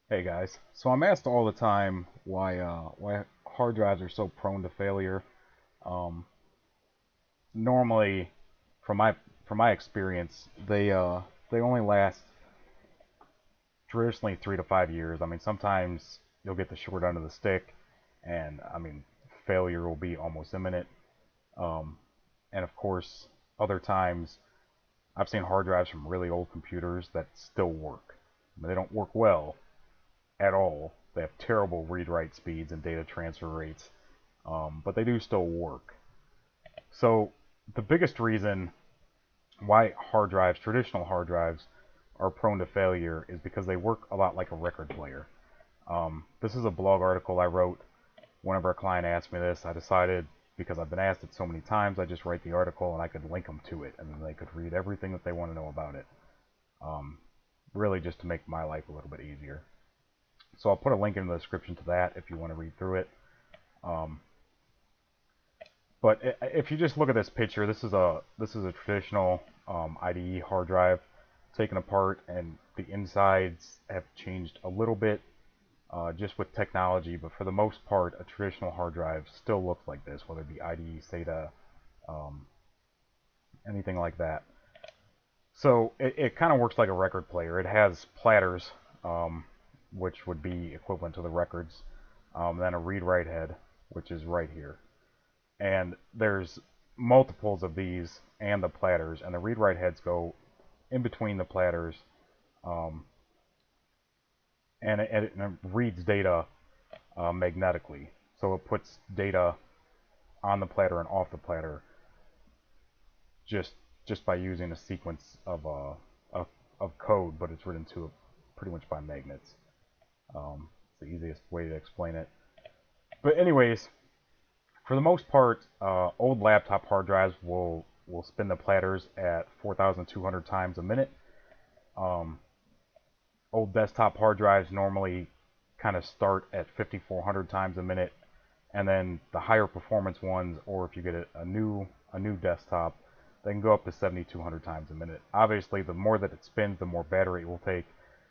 Hey guys, so I'm asked all the time why hard drives are so prone to failure. Um, Normally, from my experience, they only last traditionally 3 to 5 years. I mean, sometimes you'll get the short end of the stick, and I mean, failure will be almost imminent. Um, and of course, other times I've seen hard drives from really old computers that still work. I mean, they don't work well at all. They have terrible read-write speeds and data transfer rates, but they do still work. So the biggest reason why traditional hard drives, are prone to failure is because they work a lot like a record player. This is a blog article I wrote whenever a client asked me this. I decided, because I've been asked it so many times, I just write the article and I could link them to it, and then they could read everything that they want to know about it. Um, really, just to make my life a little bit easier. So I'll put a link in the description to that if you want to read through it. Um, But if you just look at this picture, this is a traditional IDE hard drive taken apart, and the insides have changed a little bit just with technology. But for the most part, a traditional hard drive still looks like this, whether it be IDE, SATA, um, anything like that. So it kind of works like a record player. It has platters, um, which would be equivalent to the records, then a read-write head, which is right here. And there's multiples of these and the platters, and the read-write heads go in between the platters, um, and it reads data magnetically. So it puts data on the platter and off the platter just just by using a sequence of code, but it's written to pretty much by magnets. It's the easiest way to explain it. But anyways, for the most part, old laptop hard drives will spin the platters at 4,200 times a minute. Um, Old desktop hard drives normally kind of start at 5,400 times a minute, and then the higher performance ones, or if you get a new desktop, they can go up to 7,200 times a minute. Obviously, the more that it spins, the more battery it will take.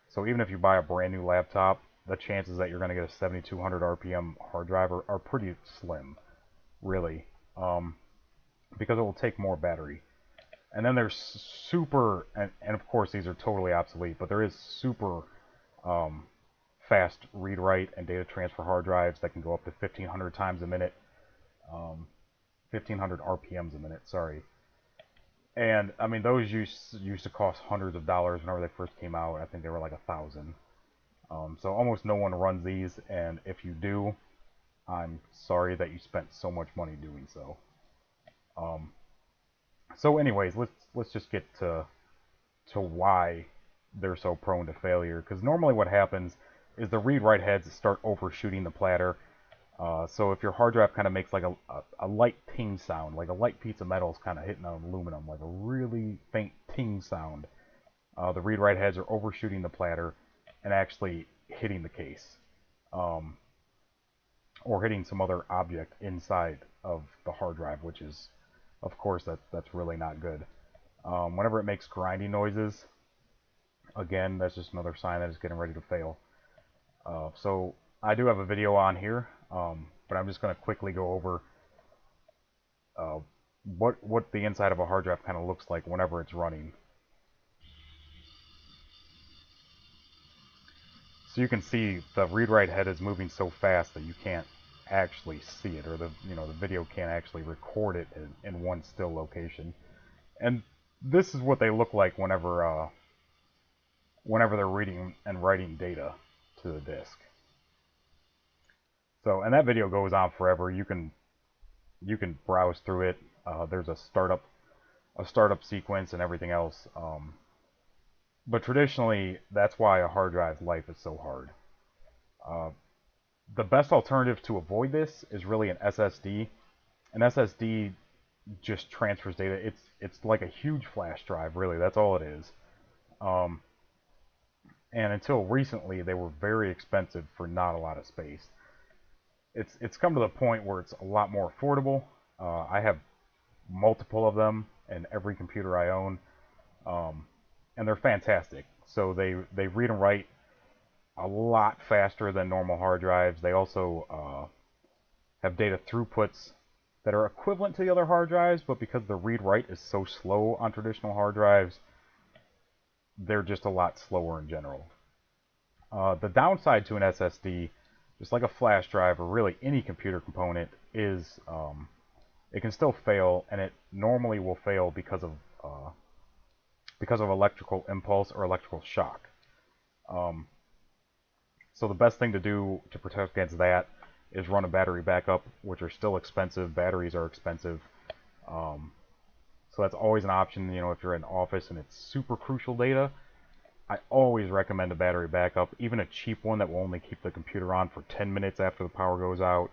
So even if you buy a brand new laptop, the chances that you're going to get a 7,200 RPM hard drive are pretty slim, really, um, because it will take more battery. And then there's super, and of course these are totally obsolete, but there is super um, fast read write and data transfer hard drives that can go up to 1,500 times a minute, 1,500 RPMs a minute. Sorry. And I mean, those used to cost hundreds of dollars whenever they first came out. I think they were like 1,000. So almost no one runs these, and if you do, I'm sorry that you spent so much money doing so. Um, so anyways, let's just get to why they're so prone to failure. Because normally what happens is the read-write heads start overshooting the platter. So if your hard drive kind of makes like a light ting sound, like a light piece of metal is kind of hitting on aluminum, like a really faint ting sound, the read-write heads are overshooting the platter and actually hitting the case, um, or hitting some other object inside of the hard drive, which is, of course, that's really not good. Whenever it makes grinding noises, again, that's just another sign that it's getting ready to fail. So I do have a video on here, but I'm just going to quickly go over uh, what the inside of a hard drive kind of looks like whenever it's running. So you can see the read-write head is moving so fast that you can't actually see it, or the video can't actually record it in one still location. And this is what they look like whenever they're reading and writing data to the disk. So, and that video goes on forever. You can browse through it. There's a startup sequence and everything else. But traditionally, that's why a hard drive's life is so hard. Uh, the best alternative to avoid this is really an SSD. An SSD just transfers data. It's like a huge flash drive, really. That's all it is. Um, and until recently, they were very expensive for not a lot of space. It's come to the point where it's a lot more affordable. I have multiple of them in every computer I own, um, and they're fantastic. So they read and write a lot faster than normal hard drives. They also have data throughputs that are equivalent to the other hard drives, but because the read-write is so slow on traditional hard drives, they're just a lot slower in general. The downside to an SSD, just like a flash drive or really any computer component, is it can still fail, and it normally will fail because of electrical impulse or electrical shock. Um, so the best thing to do to protect against that is run a battery backup, which are still expensive. Batteries are expensive. Um, so that's always an option. You know, if you're in an office and it's super crucial data, I always recommend a battery backup, even a cheap one that will only keep the computer on for 10 minutes after the power goes out,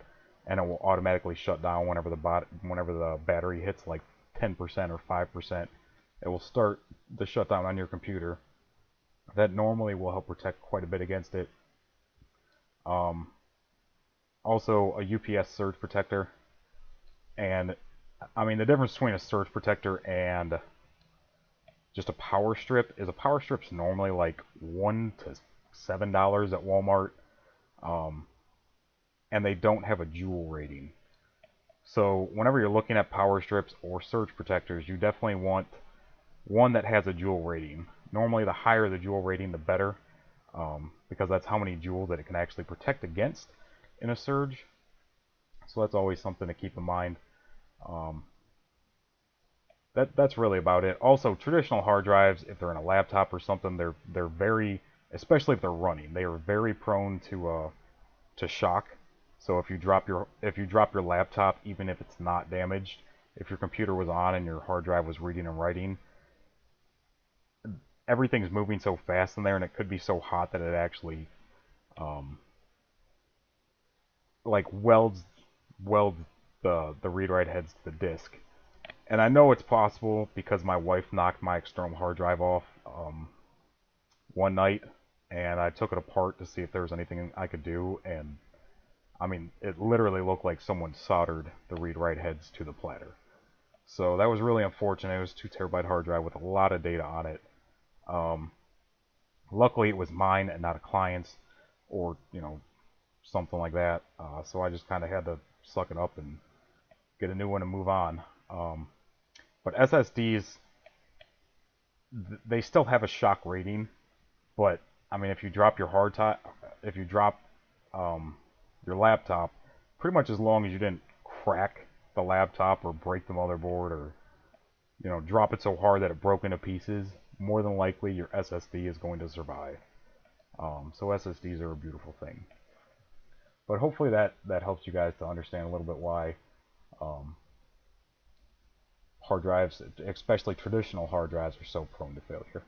and it will automatically shut down whenever the battery hits like 10% or 5%. It will start the shutdown on your computer. That normally will help protect quite a bit against it. Um, Also, a UPS surge protector, and I mean the difference between a surge protector and just a power strip is a power strip's normally like $1 to $7 at Walmart, um, and they don't have a joule rating. So whenever you're looking at power strips or surge protectors, you definitely want one that has a joule rating. Normally, the higher the joule rating, the better, because that's how many joules that it can actually protect against in a surge. So that's always something to keep in mind. Um, that's really about it. Also, traditional hard drives, if they're in a laptop or something, they're very, especially if they're running, they are very prone to shock. So if you drop your laptop, even if it's not damaged, if your computer was on and your hard drive was reading and writing, everything's moving so fast in there, and it could be so hot that it actually um, like welds the read write heads to the disk. And I know it's possible because my wife knocked my external hard drive off one night, and I took it apart to see if there was anything I could do, and I mean, it literally looked like someone soldered the read-write heads to the platter. So that was really unfortunate. It was a 2 terabyte hard drive with a lot of data on it. Um, Luckily, it was mine and not a client's, or something like that. So I just kind of had to suck it up and get a new one and move on. But SSDs, they still have a shock rating, but I mean, if you drop your if you drop um, your laptop, pretty much as long as you didn't crack the laptop or break the motherboard or drop it so hard that it broke into pieces, more than likely your SSD is going to survive. So SSDs are a beautiful thing. But hopefully that helps you guys to understand a little bit why um, hard drives, especially traditional hard drives, are so prone to failure.